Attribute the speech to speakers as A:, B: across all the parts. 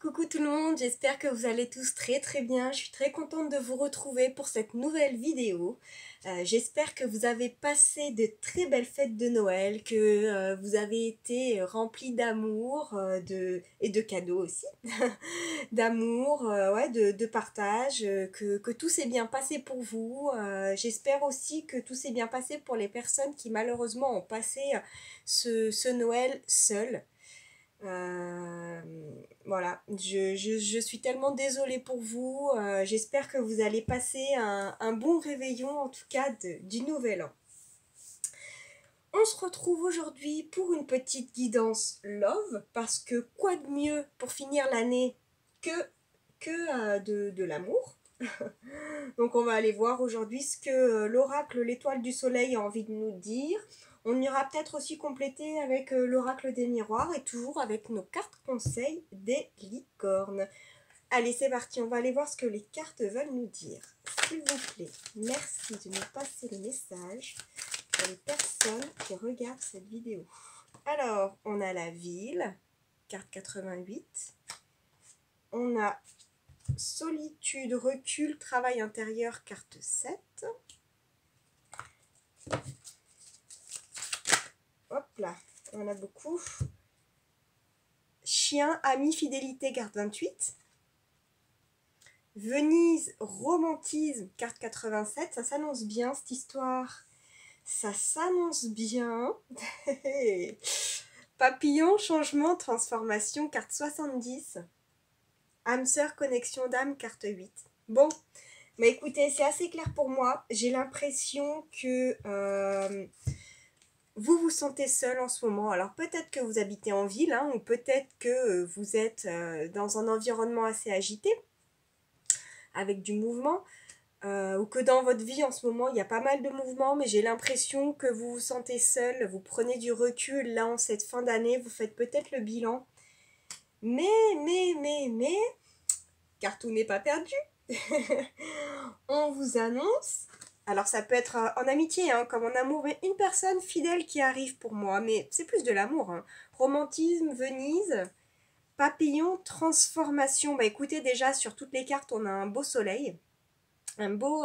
A: Coucou tout le monde, j'espère que vous allez tous très bien. Je suis très contente de vous retrouver pour cette nouvelle vidéo. J'espère que vous avez passé de très belles fêtes de Noël, que vous avez été remplis d'amour et de cadeaux aussi. D'amour, ouais, de partage, que tout s'est bien passé pour vous. J'espère aussi que tout s'est bien passé pour les personnes qui malheureusement ont passé ce Noël seules. Euh, voilà, je suis tellement désolée pour vous. J'espère que vous allez passer un bon réveillon, en tout cas du nouvel an. On se retrouve aujourd'hui pour une petite guidance love, parce que quoi de mieux pour finir l'année que de l'amour. Donc on va aller voir aujourd'hui ce que l'oracle, l'étoile du soleil a envie de nous dire. On ira peut-être aussi compléter avec l'oracle des miroirs et toujours avec nos cartes conseils des licornes. Allez, c'est parti, on va aller voir ce que les cartes veulent nous dire. S'il vous plaît, merci de nous passer le message pour les personnes qui regardent cette vidéo. Alors, on a la ville, carte 88. On a solitude, recul, travail intérieur, carte 7. Hop là, on a beaucoup. Chien, ami, fidélité, carte 28. Venise, romantisme, carte 87. Ça s'annonce bien cette histoire. Ça s'annonce bien. Papillon, changement, transformation, carte 70. Âme sœur, connexion d'âme, carte 8. Bon, mais écoutez, c'est assez clair pour moi. J'ai l'impression que vous vous sentez seul en ce moment. Alors peut-être que vous habitez en ville, hein, ou peut-être que vous êtes dans un environnement assez agité, avec du mouvement, ou que dans votre vie en ce moment il y a pas mal de mouvements, mais j'ai l'impression que vous vous sentez seul, vous prenez du recul là en cette fin d'année, vous faites peut-être le bilan. Mais, car tout n'est pas perdu. On vous annonce, alors ça peut être en amitié, hein, comme en amour, mais une personne fidèle qui arrive pour moi, mais c'est plus de l'amour. Hein. Romantisme, Venise, papillon, transformation. Bah écoutez, déjà sur toutes les cartes, on a un beau soleil, un beau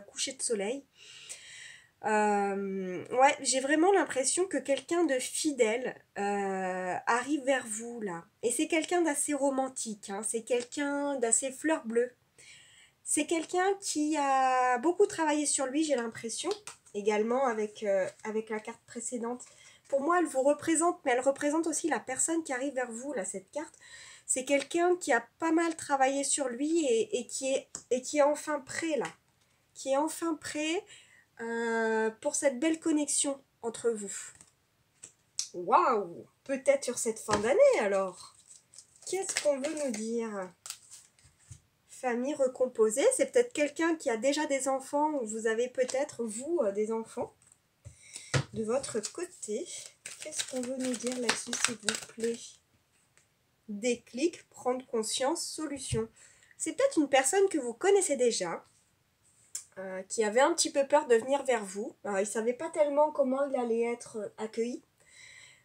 A: coucher de soleil. Ouais, j'ai vraiment l'impression que quelqu'un de fidèle arrive vers vous là. Et c'est quelqu'un d'assez romantique, hein, c'est quelqu'un d'assez fleur bleue. C'est quelqu'un qui a beaucoup travaillé sur lui, j'ai l'impression, également avec la carte précédente. Pour moi, elle vous représente, mais elle représente aussi la personne qui arrive vers vous, là, cette carte. C'est quelqu'un qui a pas mal travaillé sur lui et qui est enfin prêt, là. Qui est enfin prêt pour cette belle connexion entre vous. Waouh! Peut-être sur cette fin d'année, alors. Qu'est-ce qu'on veut nous dire ? Famille recomposée, c'est peut-être quelqu'un qui a déjà des enfants ou vous avez peut-être, vous, des enfants de votre côté. Qu'est-ce qu'on veut nous dire là-dessus, s'il vous plaît? Déclic, prendre conscience, solution. C'est peut-être une personne que vous connaissez déjà, qui avait un petit peu peur de venir vers vous. Il ne savait pas tellement comment il allait être accueilli.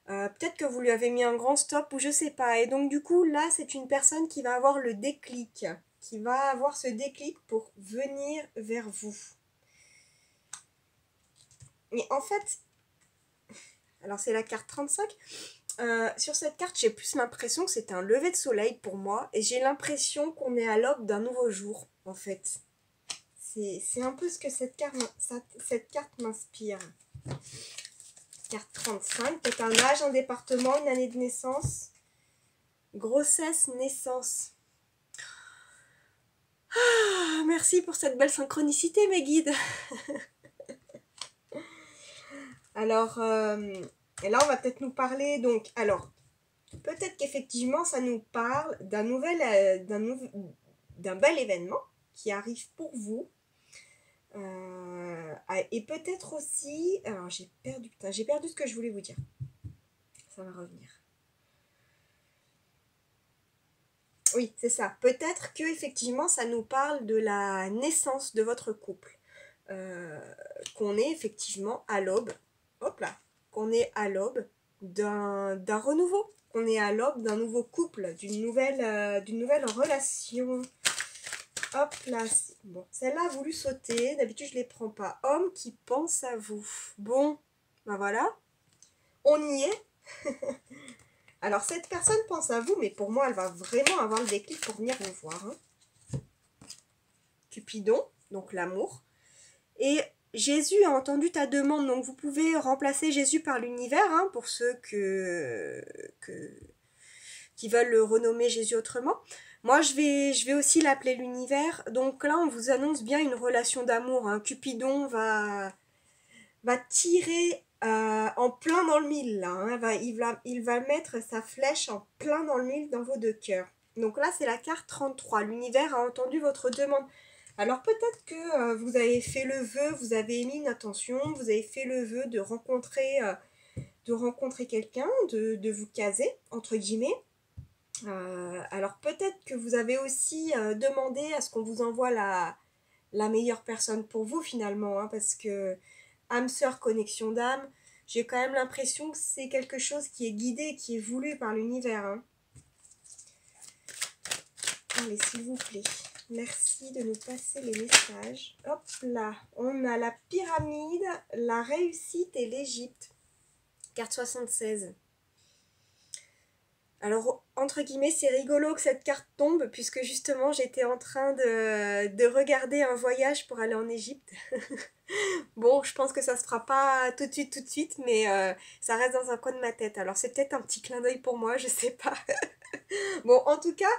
A: Peut-être que vous lui avez mis un grand stop ou je sais pas. Et donc du coup, là, c'est une personne qui va avoir le déclic, qui va avoir ce déclic pour venir vers vous. Mais en fait, alors c'est la carte 35. Sur cette carte, j'ai plus l'impression que c'est un lever de soleil pour moi. Et j'ai l'impression qu'on est à l'aube d'un nouveau jour, en fait. C'est un peu ce que cette carte m'inspire. Carte 35, peut-être un âge, un département, une année de naissance. Grossesse, naissance. Ah, merci pour cette belle synchronicité, mes guides. Alors, et là, on va peut-être nous parler, donc, alors, peut-être qu'effectivement, ça nous parle d'un bel événement qui arrive pour vous. Et peut-être aussi, alors j'ai perdu ce que je voulais vous dire. Ça va revenir. Oui, c'est ça. Peut-être que effectivement, ça nous parle de la naissance de votre couple. Qu'on est effectivement à l'aube, hop là, qu'on est à l'aube d'un renouveau, qu'on est à l'aube d'un nouveau couple, d'une nouvelle relation. Hop là, bon, celle-là a voulu sauter, d'habitude je les prends pas. Homme qui pense à vous. Bon, ben voilà, on y est. Alors cette personne pense à vous, mais pour moi elle va vraiment avoir le déclic pour venir vous voir. Hein. Cupidon, donc l'amour. Et Jésus a entendu ta demande, donc vous pouvez remplacer Jésus par l'univers, hein, pour ceux qui veulent le renommer Jésus autrement. Moi, je vais aussi l'appeler l'univers. Donc là, on vous annonce bien une relation d'amour. Hein. Cupidon va tirer en plein dans le mille. Là, hein. Il va mettre sa flèche en plein dans le mille dans vos deux cœurs. Donc là, c'est la carte 33. L'univers a entendu votre demande. Alors peut-être que vous avez fait le vœu, vous avez émis une intention, vous avez fait le vœu de rencontrer quelqu'un, de vous caser, entre guillemets. Alors peut-être que vous avez aussi demandé à ce qu'on vous envoie la meilleure personne pour vous finalement, hein, parce que âme sœur, connexion d'âme, j'ai quand même l'impression que c'est quelque chose qui est guidé, qui est voulu par l'univers. Hein. Allez, s'il vous plaît, merci de nous passer les messages. Hop là, on a la pyramide, la réussite et l'Égypte. Carte 76. Alors, entre guillemets, c'est rigolo que cette carte tombe, puisque justement, j'étais en train de regarder un voyage pour aller en Égypte. Bon, je pense que ça se fera pas tout de suite, mais ça reste dans un coin de ma tête. Alors, c'est peut-être un petit clin d'œil pour moi, je sais pas. Bon, en tout cas,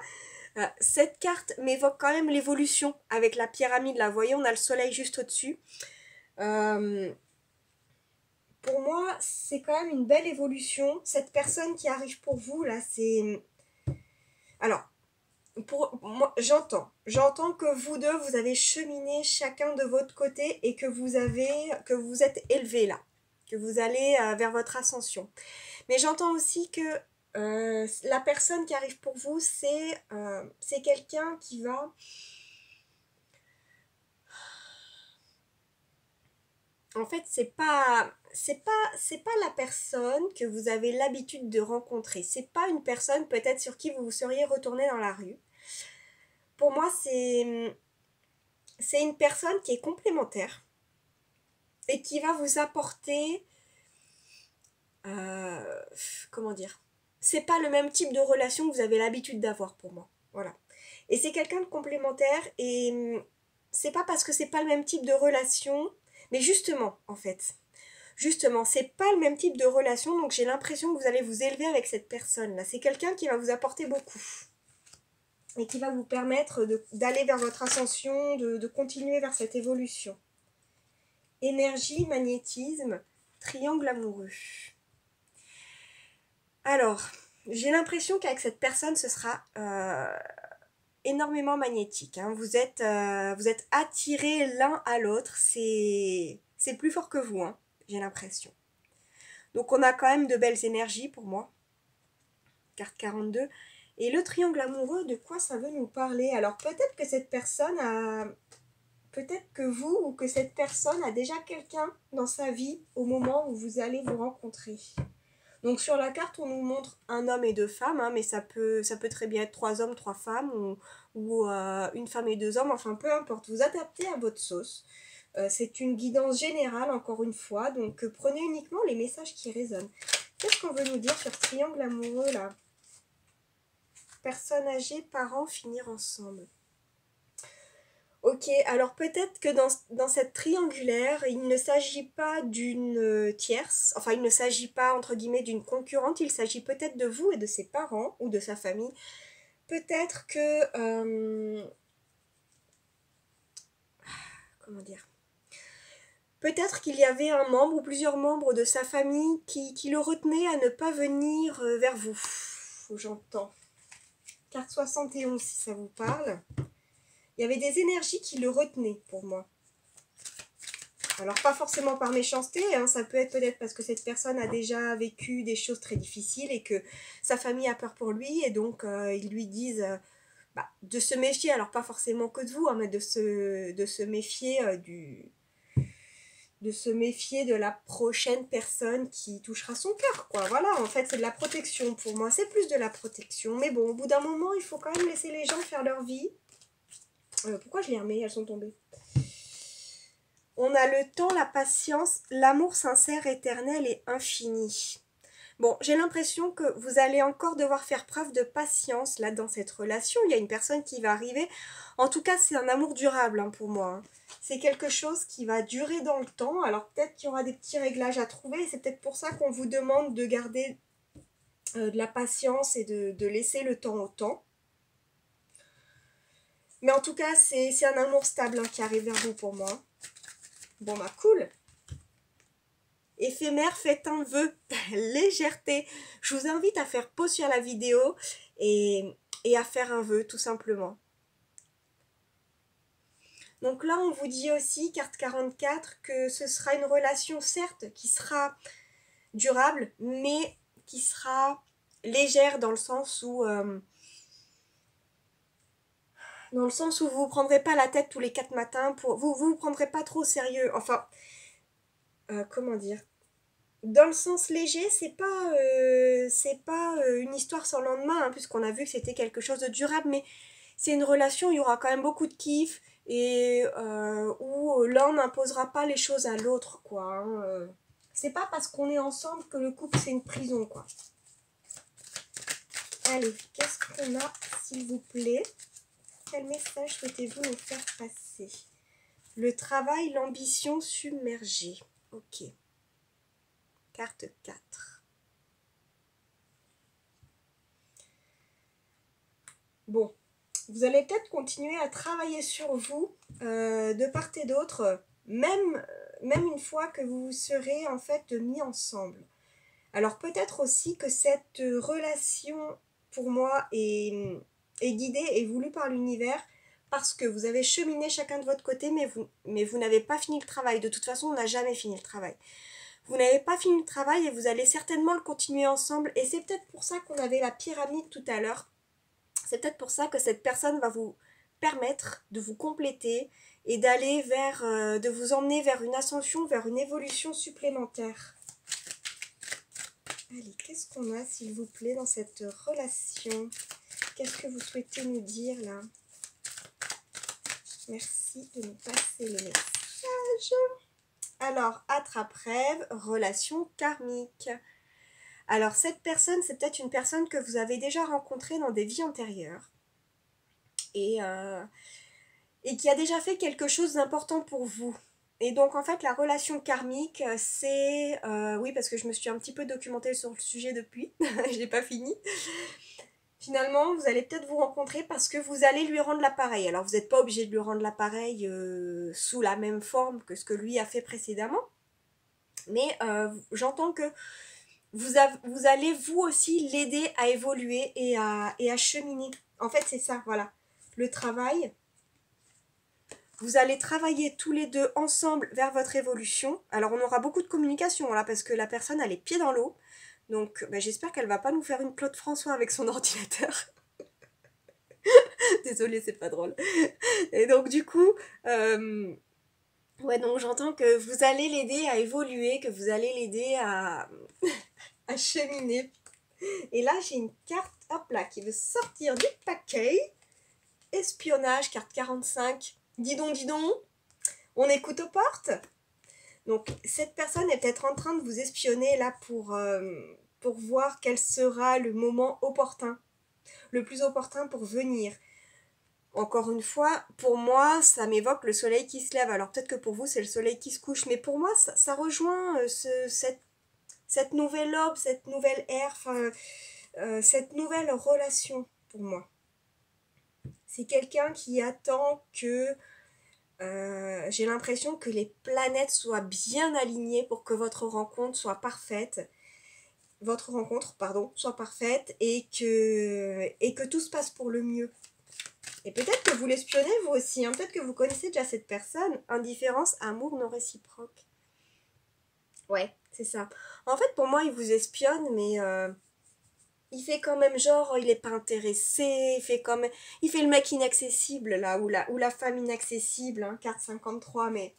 A: cette carte m'évoque quand même l'évolution avec la pyramide. Là, vous voyez, on a le soleil juste au-dessus. Pour moi, c'est quand même une belle évolution. Cette personne qui arrive pour vous, là, c'est... Alors, pour moi, j'entends que vous deux, vous avez cheminé chacun de votre côté et que vous êtes élevés là, que vous allez vers votre ascension. Mais j'entends aussi que la personne qui arrive pour vous, c'est quelqu'un qui va... En fait, c'est pas la personne que vous avez l'habitude de rencontrer. C'est pas une personne peut-être sur qui vous vous seriez retourné dans la rue. Pour moi, c'est une personne qui est complémentaire et qui va vous apporter... comment dire? C'est pas le même type de relation que vous avez l'habitude d'avoir pour moi. Voilà. Et c'est quelqu'un de complémentaire et c'est pas parce que c'est pas le même type de relation, mais justement, en fait. Justement, c'est pas le même type de relation, donc j'ai l'impression que vous allez vous élever avec cette personne-là. C'est quelqu'un qui va vous apporter beaucoup. Et qui va vous permettre d'aller vers votre ascension, de continuer vers cette évolution. Énergie, magnétisme, triangle amoureux. Alors, j'ai l'impression qu'avec cette personne, ce sera énormément magnétique. Hein. Vous êtes attirés l'un à l'autre. C'est plus fort que vous, hein, j'ai l'impression. Donc, on a quand même de belles énergies pour moi. Carte 42. Et le triangle amoureux, de quoi ça veut nous parler? Alors, peut-être que cette personne a... Peut-être que vous ou que cette personne a déjà quelqu'un dans sa vie au moment où vous allez vous rencontrer. Donc sur la carte, on nous montre un homme et deux femmes, hein, mais ça peut très bien être 3 hommes, 3 femmes, ou une femme et 2 hommes, enfin peu importe, vous adaptez à votre sauce. C'est une guidance générale, encore une fois, donc prenez uniquement les messages qui résonnent. Qu'est-ce qu'on veut nous dire sur triangle amoureux, là? Personnes âgées, parents, finir ensemble. Ok, alors peut-être que dans cette triangulaire, il ne s'agit pas d'une tierce, enfin il ne s'agit pas entre guillemets d'une concurrente, il s'agit peut-être de vous et de ses parents ou de sa famille. Peut-être que... comment dire? Peut-être qu'il y avait un membre ou plusieurs membres de sa famille qui le retenaient à ne pas venir vers vous. J'entends. Carte 71 si ça vous parle. Il y avait des énergies qui le retenaient pour moi. Alors pas forcément par méchanceté, hein, ça peut être peut-être parce que cette personne a déjà vécu des choses très difficiles et que sa famille a peur pour lui et donc ils lui disent de se méfier, alors pas forcément que de vous, hein, mais de se méfier de se méfier de la prochaine personne qui touchera son cœur, quoi. Voilà, en fait, c'est de la protection pour moi. C'est plus de la protection. Mais bon, au bout d'un moment, il faut quand même laisser les gens faire leur vie. Pourquoi je les remets? Elles sont tombées. On a le temps, la patience, l'amour sincère, éternel et infini. Bon, j'ai l'impression que vous allez encore devoir faire preuve de patience là dans cette relation. Il y a une personne qui va arriver. En tout cas, c'est un amour durable hein, pour moi. Hein. C'est quelque chose qui va durer dans le temps. Alors peut-être qu'il y aura des petits réglages à trouver. Et c'est peut-être pour ça qu'on vous demande de garder de la patience et de laisser le temps au temps. Mais en tout cas, c'est un amour stable hein, qui arrive vers vous pour moi. Bon bah cool. Éphémère, faites un vœu. Légèreté. Je vous invite à faire pause sur la vidéo et à faire un vœu tout simplement. Donc là, on vous dit aussi, carte 44, que ce sera une relation, certes, qui sera durable, mais qui sera légère dans le sens où vous vous prendrez pas la tête tous les 4 matins, vous prendrez pas trop au sérieux. Enfin, comment dire? Dans le sens léger, c'est pas une histoire sans lendemain, hein, puisqu'on a vu que c'était quelque chose de durable, mais c'est une relation où il y aura quand même beaucoup de kiff et où l'un n'imposera pas les choses à l'autre, quoi. Hein. C'est pas parce qu'on est ensemble que le couple c'est une prison, quoi. Allez, qu'est-ce qu'on a, s'il vous plaît? Quel message souhaitez-vous nous faire passer? Le travail, l'ambition submergée. Ok. Carte 4. Bon, vous allez peut-être continuer à travailler sur vous de part et d'autre, même une fois que vous serez en fait mis ensemble. Alors peut-être aussi que cette relation pour moi est guidée et voulue par l'univers parce que vous avez cheminé chacun de votre côté mais vous n'avez pas fini le travail. De toute façon, on n'a jamais fini le travail. Vous n'avez pas fini le travail et vous allez certainement le continuer ensemble et c'est peut-être pour ça qu'on avait la pyramide tout à l'heure. C'est peut-être pour ça que cette personne va vous permettre de vous compléter et d'aller de vous emmener vers une ascension, vers une évolution supplémentaire. Allez, qu'est-ce qu'on a, s'il vous plaît, dans cette relation? Qu'est-ce que vous souhaitez nous dire, là? Merci de nous passer le message. Alors, attrape-rêve, relation karmique. Alors, cette personne, c'est peut-être une personne que vous avez déjà rencontrée dans des vies antérieures. Et qui a déjà fait quelque chose d'important pour vous. Et donc en fait la relation karmique c'est... oui parce que je me suis un petit peu documentée sur le sujet depuis, je n'ai pas fini. Finalement vous allez peut-être vous rencontrer parce que vous allez lui rendre l'appareil. Alors vous n'êtes pas obligé de lui rendre l'appareil sous la même forme que ce que lui a fait précédemment. Mais j'entends que vous allez vous aussi l'aider à évoluer et à cheminer. En fait c'est ça, voilà. Le travail... Vous allez travailler tous les deux ensemble vers votre évolution. Alors on aura beaucoup de communication là parce que la personne a les pieds dans l'eau. Donc j'espère qu'elle va pas nous faire une Claude François avec son ordinateur. Désolée, c'est pas drôle. Et donc du coup, ouais donc j'entends que vous allez l'aider à évoluer, que vous allez l'aider à cheminer. Et là j'ai une carte, hop là, qui veut sortir du paquet. Espionnage, carte 45. Dis donc, on écoute aux portes. Donc cette personne est peut-être en train de vous espionner là pour voir quel sera le moment opportun, le plus opportun pour venir. Encore une fois, pour moi, ça m'évoque le soleil qui se lève. Alors peut-être que pour vous, c'est le soleil qui se couche, mais pour moi, ça rejoint cette nouvelle aube, cette nouvelle ère, cette nouvelle relation pour moi. C'est quelqu'un qui attend que... j'ai l'impression que les planètes soient bien alignées pour que votre rencontre soit parfaite. Soit parfaite et que tout se passe pour le mieux. Et peut-être que vous l'espionnez vous aussi, hein. Peut-être que vous connaissez déjà cette personne. Indifférence, amour non réciproque. Ouais, c'est ça. En fait, pour moi, il vous espionne, mais il fait quand même genre, il est pas intéressé, il fait le mec inaccessible, là, ou la femme inaccessible, hein, carte 53, mais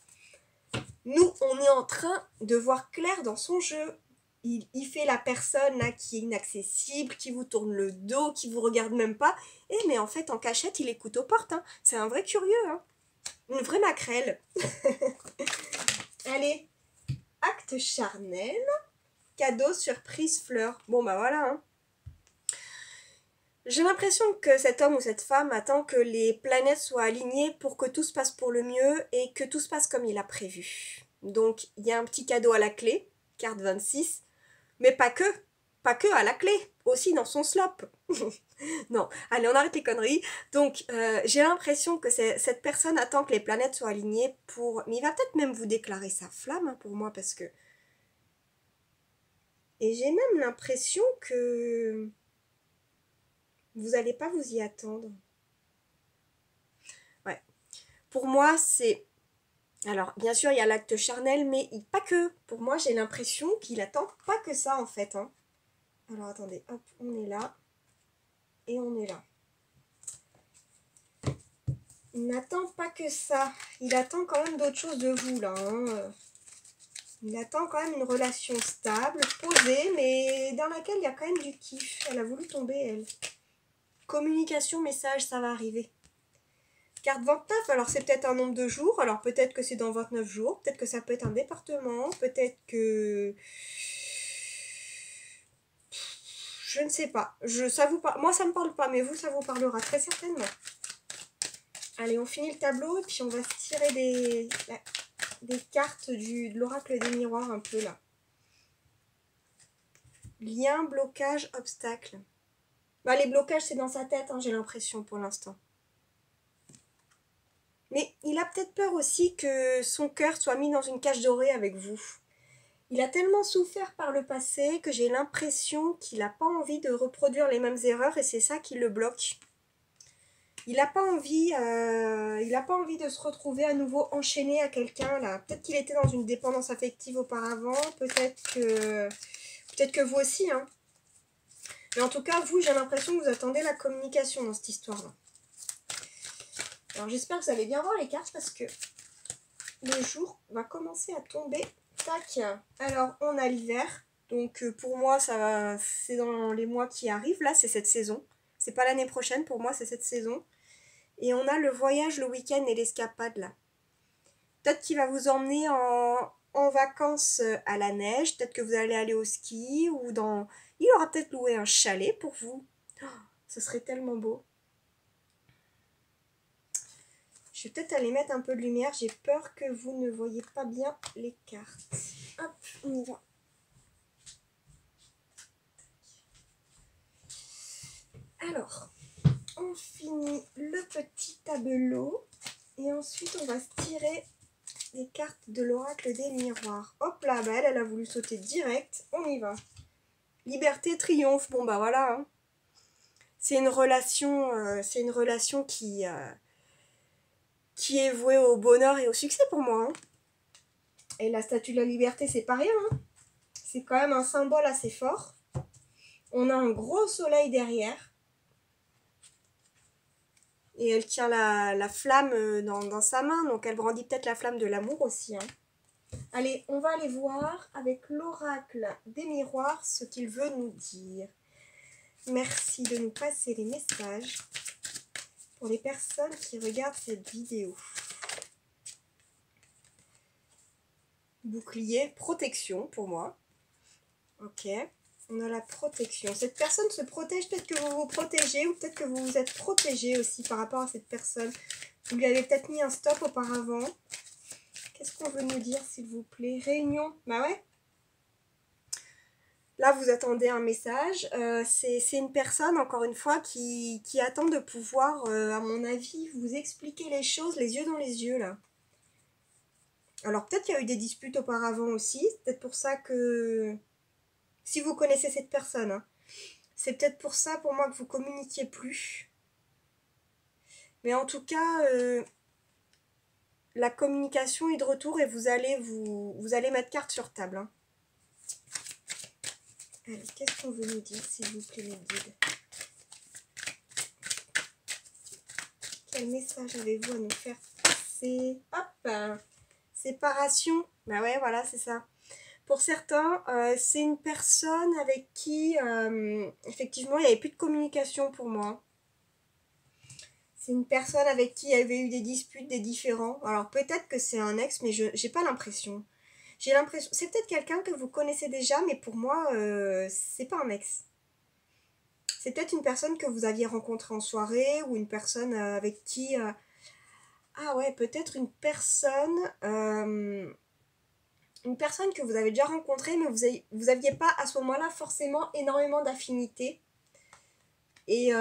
A: Nous, on est en train de voir clair dans son jeu. Il fait la personne là qui est inaccessible, qui vous tourne le dos, qui vous regarde même pas. Mais en fait, en cachette, il écoute aux portes. Hein. C'est un vrai curieux. Hein. Une vraie maquerelle. Allez, acte charnel. Cadeau, surprise, fleur. Bon bah voilà. Hein. J'ai l'impression que cet homme ou cette femme attend que les planètes soient alignées pour que tout se passe pour le mieux et que tout se passe comme il a prévu. Donc il y a un petit cadeau à la clé, carte 26, mais pas que à la clé, aussi dans son slop. Non, allez, on arrête les conneries. Donc j'ai l'impression que cette personne attend que les planètes soient alignées pour... Mais il va peut-être même vous déclarer sa flamme hein, pour moi parce que... Et j'ai même l'impression que... Vous n'allez pas vous y attendre. Ouais. Pour moi, c'est... Alors, bien sûr, il y a l'acte charnel, mais pas que. Pour moi, j'ai l'impression qu'il attend pas que ça, en fait. Hein. Alors, attendez. Hop, on est là. Et on est là. Il n'attend pas que ça. Il attend quand même d'autres choses de vous, là. Hein. Il attend quand même une relation stable, posée, mais dans laquelle il y a quand même du kiff. Elle a voulu tomber, elle. Communication, message, ça va arriver. Carte 29, alors c'est peut-être un nombre de jours, alors peut-être que c'est dans 29 jours, peut-être que ça peut être un département, peut-être que... Je ne sais pas. Moi, ça me parle pas, mais vous, ça vous parlera très certainement. Allez, on finit le tableau et puis on va se tirer des cartes de l'oracle des miroirs un peu là. Lien, blocage, obstacle. Bah, les blocages, c'est dans sa tête, hein, j'ai l'impression pour l'instant. Mais il a peut-être peur aussi que son cœur soit mis dans une cage dorée avec vous. Il a tellement souffert par le passé que j'ai l'impression qu'il n'a pas envie de reproduire les mêmes erreurs et c'est ça qui le bloque. Il n'a pas envie, de se retrouver à nouveau enchaîné à quelqu'un là. Peut-être qu'il était dans une dépendance affective auparavant, peut-être que vous aussi. Hein. Mais en tout cas, vous, j'ai l'impression que vous attendez la communication dans cette histoire-là. Alors j'espère que vous allez bien voir les cartes parce que le jour va commencer à tomber. Tac. Alors on a l'hiver. Donc pour moi, c'est dans les mois qui arrivent. Là, c'est cette saison. C'est pas l'année prochaine, pour moi, c'est cette saison. Et on a le voyage, le week-end et l'escapade là. Peut-être qu'il va vous emmener en vacances à la neige. Peut-être que vous allez aller au ski ou dans... Il aura peut-être loué un chalet pour vous. Oh, ce serait tellement beau. Je vais peut-être aller mettre un peu de lumière. J'ai peur que vous ne voyez pas bien les cartes. Hop, on y va. Alors, on finit le petit tableau. Et ensuite, on va se tirer les cartes de l'oracle des miroirs. Hop là, bah elle a voulu sauter direct. On y va. Liberté, triomphe. Bon, bah voilà. Hein. C'est une relation qui est vouée au bonheur et au succès pour moi. Hein. Et la statue de la liberté, c'est pas rien. Hein. C'est quand même un symbole assez fort. On a un gros soleil derrière. Et elle tient la flamme dans sa main. Donc elle brandit peut-être la flamme de l'amour aussi. Hein. Allez, on va aller voir avec l'oracle des miroirs ce qu'il veut nous dire. Merci de nous passer les messages pour les personnes qui regardent cette vidéo. Bouclier, protection pour moi. Ok, on a la protection. Cette personne se protège, peut-être que vous vous protégez ou peut-être que vous vous êtes protégé aussi par rapport à cette personne. Vous lui avez peut-être mis un stop auparavant. Qu'est-ce qu'on veut nous dire s'il vous plaît? Réunion, bah ouais. Là, vous attendez un message. C'est une personne, encore une fois, qui attend de pouvoir, à mon avis, vous expliquer les choses les yeux dans les yeux, là. Alors, peut-être qu'il y a eu des disputes auparavant aussi. C'est peut-être pour ça que... Si vous connaissez cette personne, hein, c'est peut-être pour ça, pour moi, que vous communiquiez plus. Mais en tout cas, la communication est de retour et vous allez mettre carte sur table, hein. Allez, qu'est-ce qu'on veut nous dire, s'il vous plaît, mes guides? Quel message avez-vous à nous faire passer? Hop! séparation. Bah ouais, voilà, c'est ça. Pour certains, c'est une personne avec qui, effectivement, il n'y avait plus de communication pour moi. C'est une personne avec qui il y avait eu des disputes, des différends. Alors peut-être que c'est un ex, mais je j'ai pas l'impression. J'ai l'impression, c'est peut-être quelqu'un que vous connaissez déjà, mais pour moi, c'est pas un ex. C'est peut-être une personne que vous aviez rencontrée en soirée ou une personne avec qui... Ah ouais, peut-être une personne que vous avez déjà rencontrée, mais vous aviez pas à ce moment-là forcément énormément d'affinités. Et,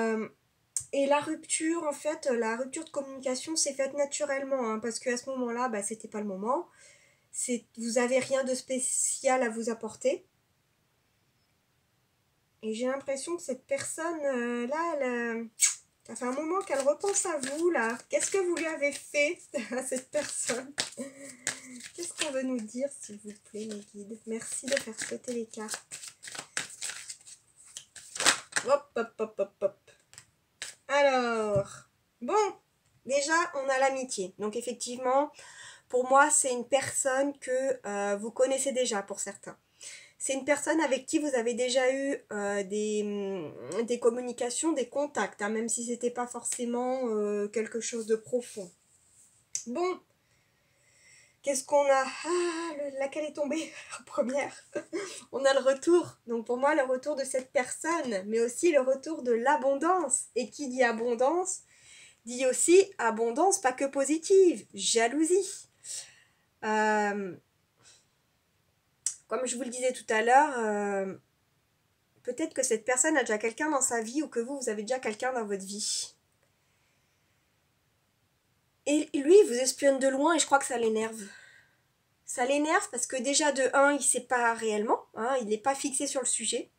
A: la rupture, en fait, la rupture de communication s'est faite naturellement, hein, parce qu'à ce moment-là, bah, c'était pas le moment. Vous avez rien de spécial à vous apporter. Et j'ai l'impression que cette personne, là, ça fait un moment qu'elle repense à vous, là. Qu'est-ce que vous lui avez fait à cette personne? Qu'est-ce qu'on veut nous dire, s'il vous plaît, mes guides? Merci de faire sauter les cartes. Hop, hop, hop, hop, hop. Alors, bon, déjà, on a l'amitié. Donc, effectivement, pour moi, c'est une personne que vous connaissez déjà, pour certains. C'est une personne avec qui vous avez déjà eu des communications, des contacts, hein, même si c'était pas forcément quelque chose de profond. Bon, qu'est-ce qu'on a? Ah, laquelle est tombée en première? On a le retour. Donc pour moi, le retour de cette personne, mais aussi le retour de l'abondance. Et qui dit abondance, dit aussi abondance, pas que positive, jalousie. Comme je vous le disais tout à l'heure, peut-être que cette personne a déjà quelqu'un dans sa vie ou que vous avez déjà quelqu'un dans votre vie. Et lui, il vous espionne de loin et je crois que ça l'énerve. Ça l'énerve parce que déjà de 1, il ne sait pas réellement, hein, il n'est pas fixé sur le sujet.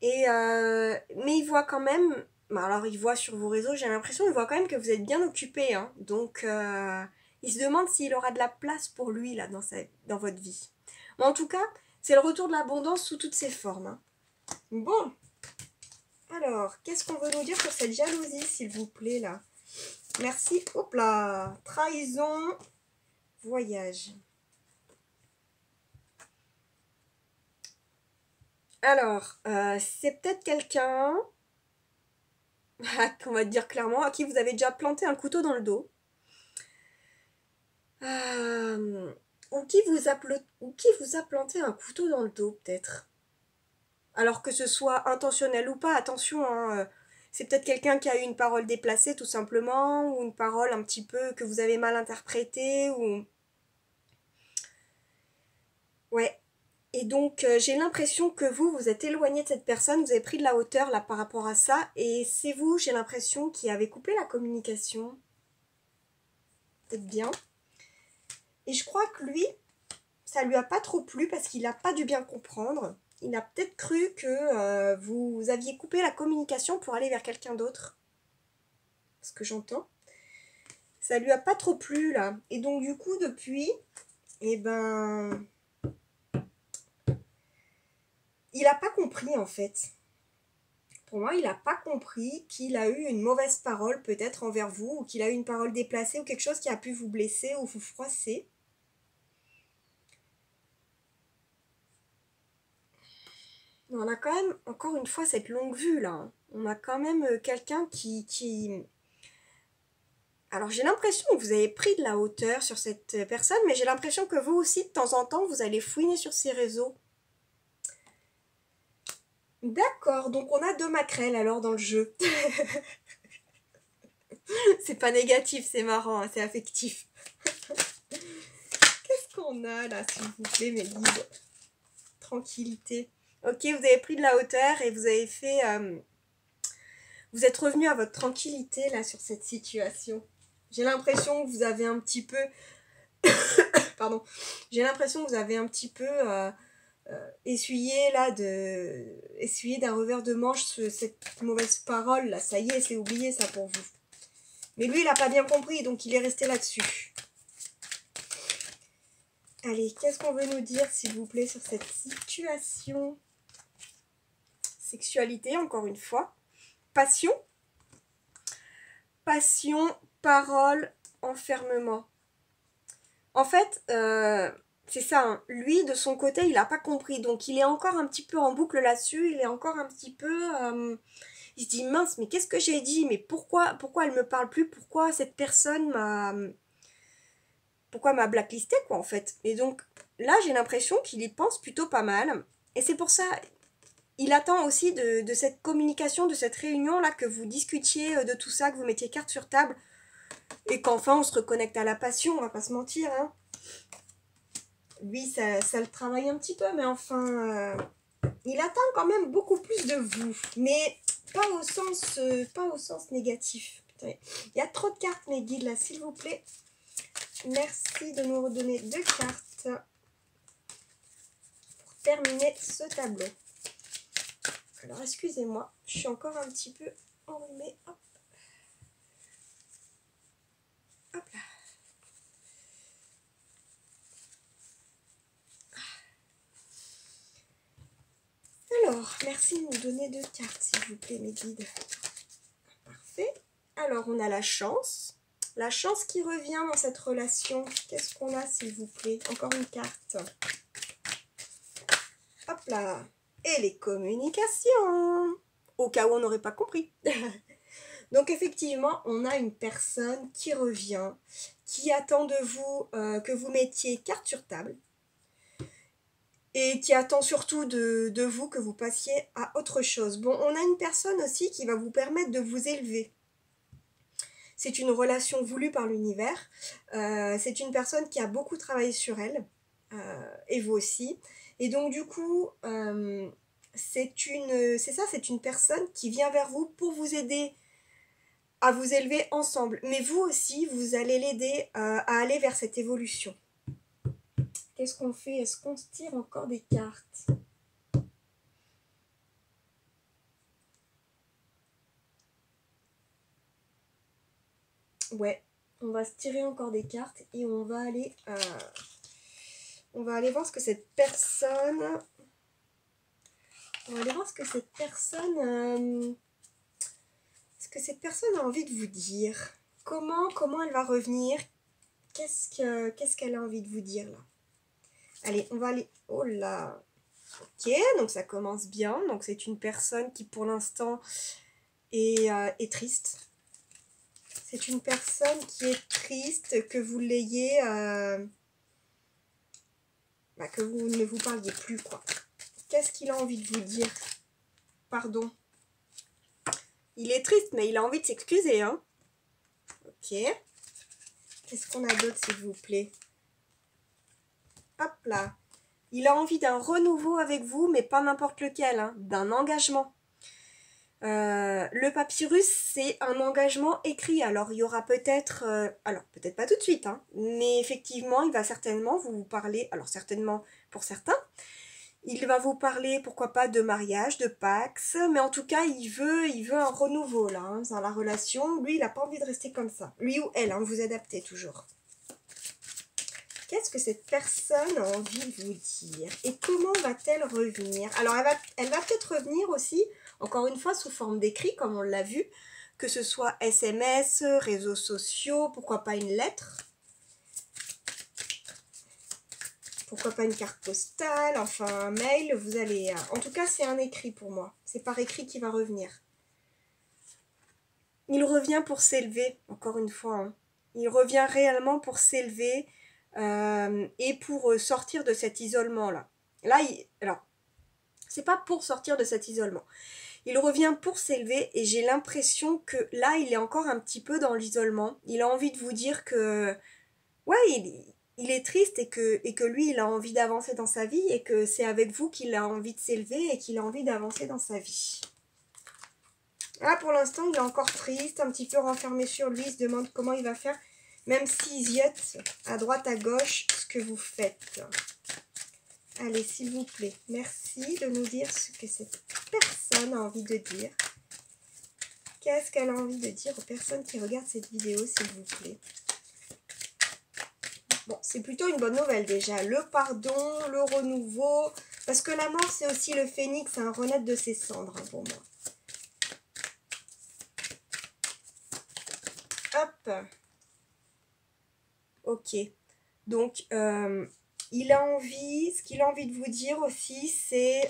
A: Mais il voit quand même, alors il voit sur vos réseaux, j'ai l'impression, il voit quand même que vous êtes bien occupé. Hein, donc il se demande s'il aura de la place pour lui là dans votre vie. Mais en tout cas, c'est le retour de l'abondance sous toutes ses formes. Hein. Bon, alors, qu'est-ce qu'on veut nous dire sur cette jalousie, s'il vous plaît, là? Merci, hop là, trahison, voyage. Alors, c'est peut-être quelqu'un, qu'on va dire clairement, à qui vous avez déjà planté un couteau dans le dos. Ou qui vous a planté un couteau dans le dos, peut-être. Alors que ce soit intentionnel ou pas, attention, hein, c'est peut-être quelqu'un qui a eu une parole déplacée, tout simplement, ou une parole un petit peu que vous avez mal interprétée, ou... Ouais. Et donc, j'ai l'impression que vous êtes éloigné de cette personne, vous avez pris de la hauteur là par rapport à ça, et c'est vous, j'ai l'impression, qui avez coupé la communication. Peut-être bien. Et je crois que lui, ça lui a pas trop plu parce qu'il n'a pas dû bien comprendre. Il a peut-être cru que vous aviez coupé la communication pour aller vers quelqu'un d'autre. Ce que j'entends. Ça lui a pas trop plu là. Et donc du coup, depuis, eh ben... il n'a pas compris en fait. Pour moi, il n'a pas compris qu'il a eu une mauvaise parole peut-être envers vous, ou qu'il a eu une parole déplacée, ou quelque chose qui a pu vous blesser ou vous froisser. On a quand même, encore une fois, cette longue vue là. Hein. On a quand même quelqu'un qui... Alors j'ai l'impression que vous avez pris de la hauteur sur cette personne, mais j'ai l'impression que vous aussi, de temps en temps, vous allez fouiner sur ses réseaux. D'accord, donc on a 2 maquerelles alors dans le jeu. C'est pas négatif, c'est marrant, hein, c'est affectif. Qu'est-ce qu'on a là, s'il vous plaît, mes guides? Tranquillité. Ok, vous avez pris de la hauteur et vous avez fait... vous êtes revenu à votre tranquillité là sur cette situation. J'ai l'impression que vous avez un petit peu... Pardon. J'ai l'impression que vous avez un petit peu... essuyé d'un revers de manche cette mauvaise parole là, ça y est, c'est oublié ça pour vous. Mais lui, il n'a pas bien compris, donc il est resté là-dessus. Allez, qu'est-ce qu'on veut nous dire, s'il vous plaît, sur cette situation? Sexualité, encore une fois. Passion. Passion, parole, enfermement. En fait, c'est ça, hein. Lui, de son côté, il n'a pas compris. Donc, il est encore un petit peu en boucle là-dessus. Il est encore un petit peu... il se dit, mince, mais qu'est-ce que j'ai dit? Mais pourquoi elle me parle plus? Pourquoi cette personne m'a blacklisté, quoi, en fait? Et donc, là, j'ai l'impression qu'il y pense plutôt pas mal. Et c'est pour ça, il attend aussi de cette communication, de cette réunion-là, que vous discutiez de tout ça, que vous mettiez carte sur table. Et qu'enfin, on se reconnecte à la passion, on va pas se mentir, hein. Lui, ça le travaille un petit peu, mais enfin, il attend quand même beaucoup plus de vous. Mais pas au sens négatif. Putain, il y a trop de cartes, mes guides, là, s'il vous plaît. Merci de nous redonner 2 cartes pour terminer ce tableau. Alors, excusez-moi, je suis encore un petit peu enrhumée. Hop. Hop là. Alors, merci de nous donner 2 cartes, s'il vous plaît, mes guides. Parfait. Alors, on a la chance. La chance qui revient dans cette relation. Qu'est-ce qu'on a, s'il vous plaît? Encore une carte. Hop là. Et les communications. Au cas où on n'aurait pas compris. Donc, effectivement, on a une personne qui revient, qui attend de vous que vous mettiez carte sur table. Et qui attend surtout de vous que vous passiez à autre chose. Bon, on a une personne aussi qui va vous permettre de vous élever. C'est une relation voulue par l'univers. C'est une personne qui a beaucoup travaillé sur elle, et vous aussi. Et donc du coup, c'est une personne qui vient vers vous pour vous aider à vous élever ensemble. Mais vous aussi, vous allez l'aider à aller vers cette évolution. Qu'est-ce qu'on fait? Est-ce qu'on se tire encore des cartes? Ouais, on va se tirer encore des cartes et on va aller voir ce que cette personne... On va aller voir ce que cette personne... ce que cette personne a envie de vous dire. Comment elle va revenir? Qu'est-ce qu'elle a envie de vous dire, là? Allez, on va aller... Oh là! Ok, donc ça commence bien. Donc c'est une personne qui, pour l'instant, est triste. C'est une personne qui est triste, que vous l'ayez... que vous ne vous parliez plus, quoi. Qu'est-ce qu'il a envie de vous dire? Pardon. Il est triste, mais il a envie de s'excuser, hein. Ok. Qu'est-ce qu'on a d'autre, s'il vous plaît? Hop là. Il a envie d'un renouveau avec vous, mais pas n'importe lequel, hein, d'un engagement. Le papyrus, c'est un engagement écrit. Alors, il y aura peut-être... alors, peut-être pas tout de suite, hein, mais effectivement, il va certainement vous parler... Alors, certainement pour certains, il va vous parler, pourquoi pas, de mariage, de Pax, mais en tout cas, il veut un renouveau, là, hein, dans la relation. Lui, il n'a pas envie de rester comme ça. Lui ou elle, hein, vous adaptez toujours. Qu'est-ce que cette personne a envie de vous dire? Et comment va-t-elle revenir? Alors, elle va peut-être revenir aussi, encore une fois, sous forme d'écrit, comme on l'a vu, que ce soit SMS, réseaux sociaux, pourquoi pas une lettre? Pourquoi pas une carte postale, enfin un mail, vous allez... En tout cas, c'est un écrit pour moi. C'est par écrit qu'il va revenir. Il revient pour s'élever, encore une fois, hein. Il revient réellement pour s'élever et pour sortir de cet isolement-là. Alors, c'est pas pour sortir de cet isolement. Il revient pour s'élever et j'ai l'impression que là, il est encore un petit peu dans l'isolement. Il a envie de vous dire que, ouais, il est triste et que lui, il a envie d'avancer dans sa vie et que c'est avec vous qu'il a envie de s'élever et qu'il a envie d'avancer dans sa vie. Là, pour l'instant, il est encore triste, un petit peu renfermé sur lui, il se demande comment il va faire, même s'il ziote à droite, à gauche, ce que vous faites. Allez, s'il vous plaît, merci de nous dire ce que cette personne a envie de dire. Qu'est-ce qu'elle a envie de dire aux personnes qui regardent cette vidéo, s'il vous plaît? Bon, c'est plutôt une bonne nouvelle déjà. Le pardon, le renouveau. Parce que la mort, c'est aussi le phénix, un renaître de ses cendres, hein, pour moi. Hop. Ok. Donc, il a envie, ce qu'il a envie de vous dire aussi, c'est...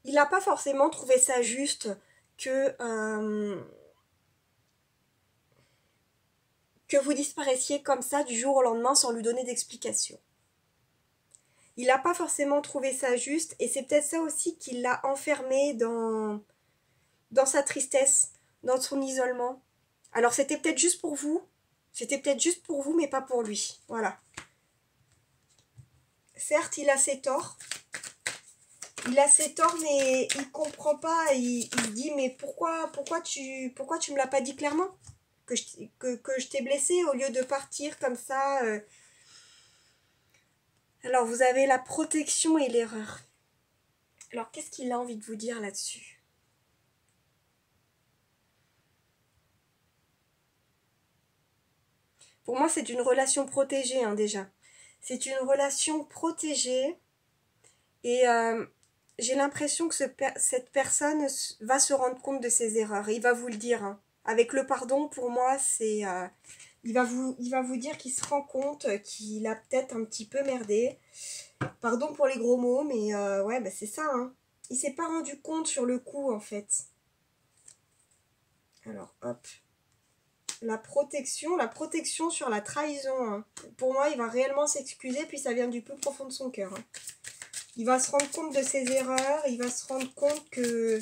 A: il n'a pas forcément trouvé ça juste que vous disparaissiez comme ça du jour au lendemain sans lui donner d'explication. Il n'a pas forcément trouvé ça juste et c'est peut-être ça aussi qui l'a enfermé dans sa tristesse, dans son isolement. Alors c'était peut-être juste pour vous, mais pas pour lui. Voilà. Certes, il a ses torts. Mais il comprend pas. Il se dit, mais pourquoi tu me l'as pas dit clairement que je t'ai blessé au lieu de partir comme ça. Alors, vous avez la protection et l'erreur. Alors, qu'est-ce qu'il a envie de vous dire là-dessus? Pour moi, c'est une relation protégée, hein, déjà. C'est une relation protégée et j'ai l'impression que cette personne va se rendre compte de ses erreurs. Et il va vous le dire. Hein. Avec le pardon, pour moi, c'est... il va vous dire qu'il se rend compte qu'il a peut-être un petit peu merdé. Pardon pour les gros mots, mais ouais, bah c'est ça. Hein. Il s'est pas rendu compte sur le coup, en fait. Alors, hop. La protection sur la trahison. Hein. Pour moi, il va réellement s'excuser, puis ça vient du plus profond de son cœur. Hein. Il va se rendre compte de ses erreurs, il va se rendre compte que...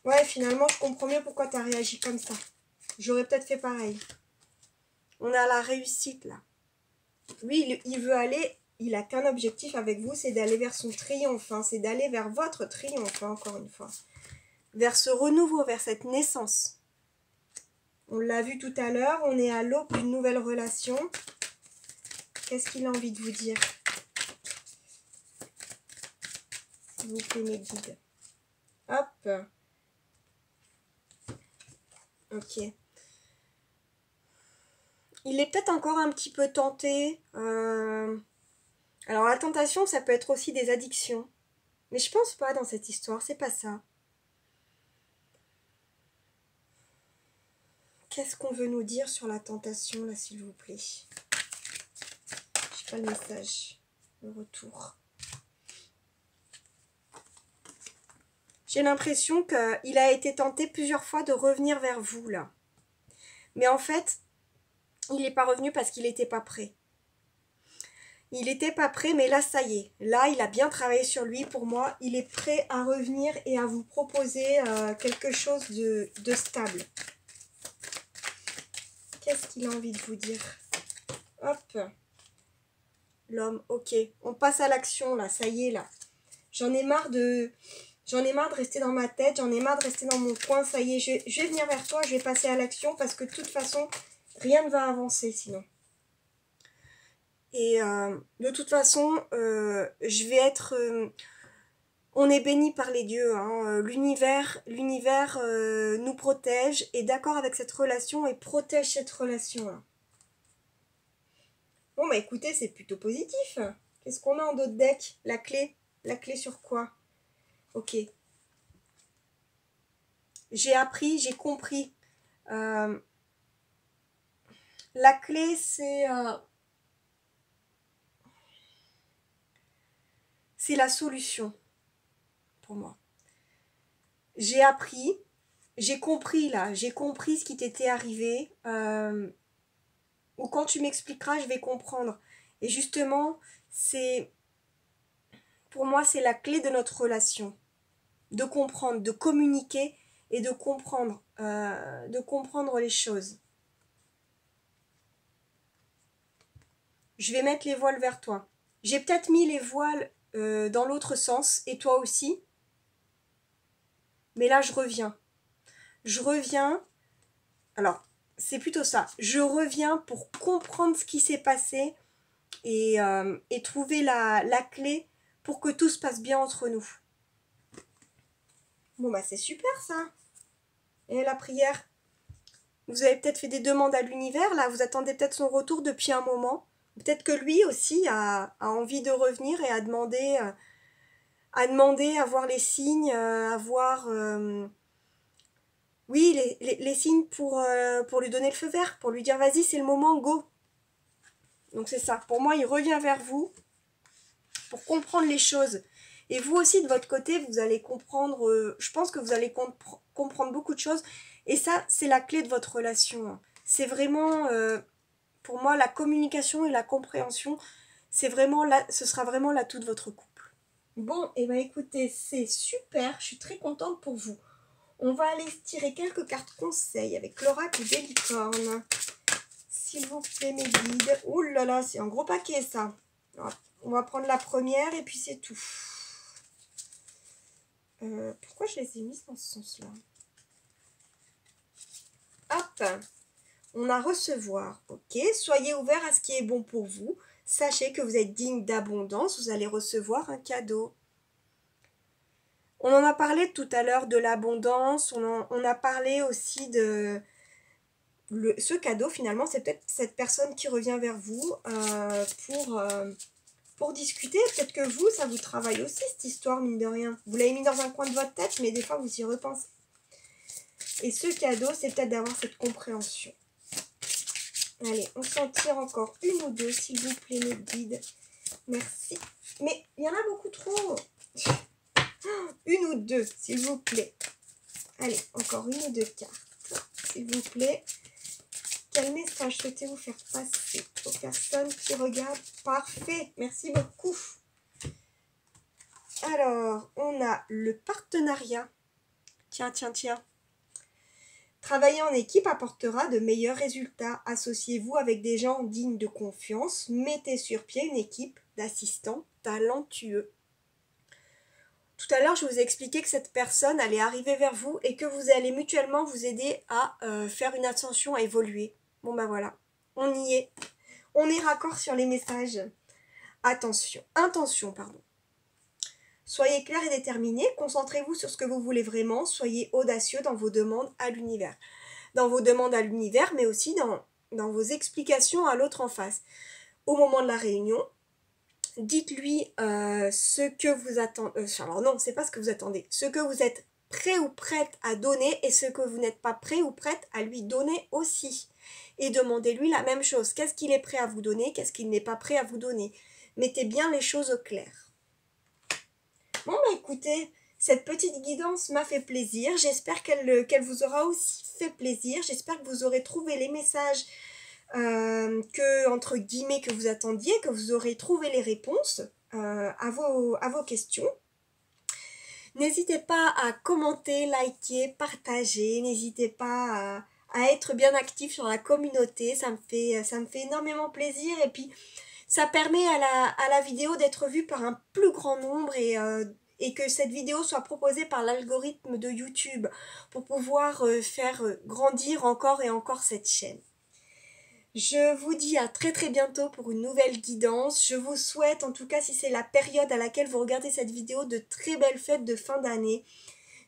A: Ouais, finalement, je comprends mieux pourquoi tu as réagi comme ça. J'aurais peut-être fait pareil. On a la réussite, là. Lui, il veut aller... Il n'a qu'un objectif avec vous, c'est d'aller vers son triomphe. Hein. C'est d'aller vers votre triomphe, hein, encore une fois. Vers ce renouveau, vers cette naissance. On l'a vu tout à l'heure, on est à l'aube d'une nouvelle relation. Qu'est-ce qu'il a envie de vous dire? S'il vous plaît, mes guides. Hop. Ok. Il est peut-être encore un petit peu tenté. Alors la tentation, ça peut être aussi des addictions. Mais je pense pas dans cette histoire, c'est pas ça. Qu'est-ce qu'on veut nous dire sur la tentation, là, s'il vous plaît? J'ai pas le message. Le retour. J'ai l'impression qu'il a été tenté plusieurs fois de revenir vers vous, là. Mais en fait, il n'est pas revenu parce qu'il n'était pas prêt. Il n'était pas prêt, mais là, ça y est. Là, il a bien travaillé sur lui. Pour moi, il est prêt à revenir et à vous proposer quelque chose de stable. Qu'est-ce qu'il a envie de vous dire? Hop. L'homme, ok. On passe à l'action, là. Ça y est, là. J'en ai marre de rester dans ma tête. J'en ai marre de rester dans mon coin. Ça y est, je vais venir vers toi. Je vais passer à l'action parce que de toute façon, rien ne va avancer sinon. Et de toute façon, je vais être... on est béni par les dieux. Hein. L'univers nous protège, est d'accord avec cette relation et protège cette relation-là. Bon, bah écoutez, c'est plutôt positif. Qu'est-ce qu'on a en d'autres decks? La clé. La clé sur quoi? Ok. J'ai appris, j'ai compris. La clé, c'est la solution pour moi. J'ai appris, j'ai compris là, j'ai compris ce qui t'était arrivé. Ou quand tu m'expliqueras, je vais comprendre. Et justement, pour moi, c'est la clé de notre relation. De comprendre, de communiquer et de comprendre les choses. Je vais mettre les voiles vers toi. J'ai peut-être mis les voiles dans l'autre sens, et toi aussi. Mais là, je reviens. Je reviens. Alors, c'est plutôt ça. Je reviens pour comprendre ce qui s'est passé et trouver la clé pour que tout se passe bien entre nous. Bon, bah c'est super ça. Et la prière? Vous avez peut-être fait des demandes à l'univers, là. Vous attendez peut-être son retour depuis un moment. Peut-être que lui aussi a envie de revenir et a demandé... à voir les signes, Oui, les signes pour lui donner le feu vert, pour lui dire vas-y, c'est le moment, go. Donc c'est ça. Pour moi, il revient vers vous pour comprendre les choses. Et vous aussi, de votre côté, vous allez comprendre, je pense que vous allez comprendre beaucoup de choses. Et ça, c'est la clé de votre relation. C'est vraiment, pour moi, la communication et la compréhension, c'est vraiment là, ce sera vraiment l'atout de votre couple. Bon, et ben écoutez, c'est super, je suis très contente pour vous. On va aller tirer quelques cartes conseils avec l'oracle des licornes. S'il vous plaît, mes guides. Ouh là là, c'est un gros paquet, ça. Alors, on va prendre la première et puis c'est tout. Pourquoi je les ai mises dans ce sens-là? Hop, on a recevoir. Ok, soyez ouverts à ce qui est bon pour vous. Sachez que vous êtes digne d'abondance. Vous allez recevoir un cadeau. On en a parlé tout à l'heure de l'abondance. On a parlé aussi de... ce cadeau, finalement, c'est peut-être cette personne qui revient vers vous pour discuter. Peut-être que vous, ça vous travaille aussi, cette histoire, mine de rien. Vous l'avez mis dans un coin de votre tête, mais des fois, vous y repensez. Et ce cadeau, c'est peut-être d'avoir cette compréhension. Allez, on s'en tire encore une ou deux, s'il vous plaît, mes guides. Merci. Mais il y en a beaucoup trop. Une ou deux, s'il vous plaît. Allez, encore une ou deux cartes, s'il vous plaît. Quel message souhaitez-vous faire passer aux personnes qui regardent? Parfait, merci beaucoup. Alors, on a le partenariat. Tiens, tiens, tiens. Travailler en équipe apportera de meilleurs résultats. Associez-vous avec des gens dignes de confiance. Mettez sur pied une équipe d'assistants talentueux. Tout à l'heure, je vous ai expliqué que cette personne allait arriver vers vous et que vous allez mutuellement vous aider à faire une ascension, à évoluer. Bon ben voilà, on y est. On est raccord sur les messages. Intention, pardon. Soyez clair et déterminé, concentrez-vous sur ce que vous voulez vraiment, soyez audacieux dans vos demandes à l'univers. Dans vos demandes à l'univers, mais aussi dans vos explications à l'autre en face. Au moment de la réunion, dites-lui ce que vous attendez. Alors non, c'est pas ce que vous attendez. Ce que vous êtes prêt ou prête à donner et ce que vous n'êtes pas prêt ou prête à lui donner aussi. Et demandez-lui la même chose. Qu'est-ce qu'il est prêt à vous donner? Qu'est-ce qu'il n'est pas prêt à vous donner? Mettez bien les choses au clair. Bon, bah écoutez, cette petite guidance m'a fait plaisir. J'espère qu'elle vous aura aussi fait plaisir. J'espère que vous aurez trouvé les messages entre guillemets, que vous attendiez, que vous aurez trouvé les réponses à vos questions. N'hésitez pas à commenter, liker, partager. N'hésitez pas à être bien actif sur la communauté. Ça me fait énormément plaisir. Et puis, ça permet à la vidéo d'être vue par un plus grand nombre et que cette vidéo soit proposée par l'algorithme de YouTube pour pouvoir faire grandir encore et encore cette chaîne. Je vous dis à très très bientôt pour une nouvelle guidance. Je vous souhaite, en tout cas si c'est la période à laquelle vous regardez cette vidéo, de très belles fêtes de fin d'année.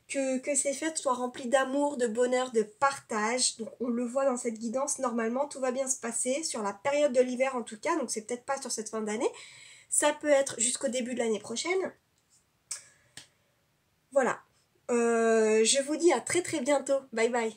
A: Que ces fêtes soient remplies d'amour, de bonheur, de partage. Donc on le voit dans cette guidance, normalement tout va bien se passer, sur la période de l'hiver en tout cas, donc c'est peut-être pas sur cette fin d'année. Ça peut être jusqu'au début de l'année prochaine. Voilà. Je vous dis à très très bientôt. Bye bye.